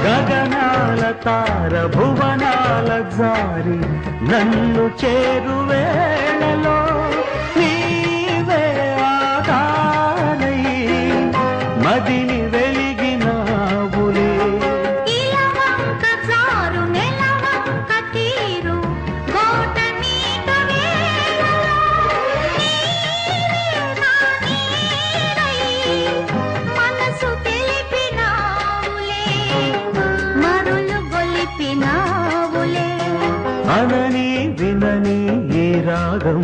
గగనాల తార భువనాల జారి నన్ను చేరువేళలో నీవే ఆగానై మదిని వెలిగినావులే. ఇలవంక జారు నెలవంక తీరు గోట నీట వేళలో నీవే నా నీడై మనసు తెలిపినావులే మరులు గొలిపినావులే. అనని వినని ఈ రాగం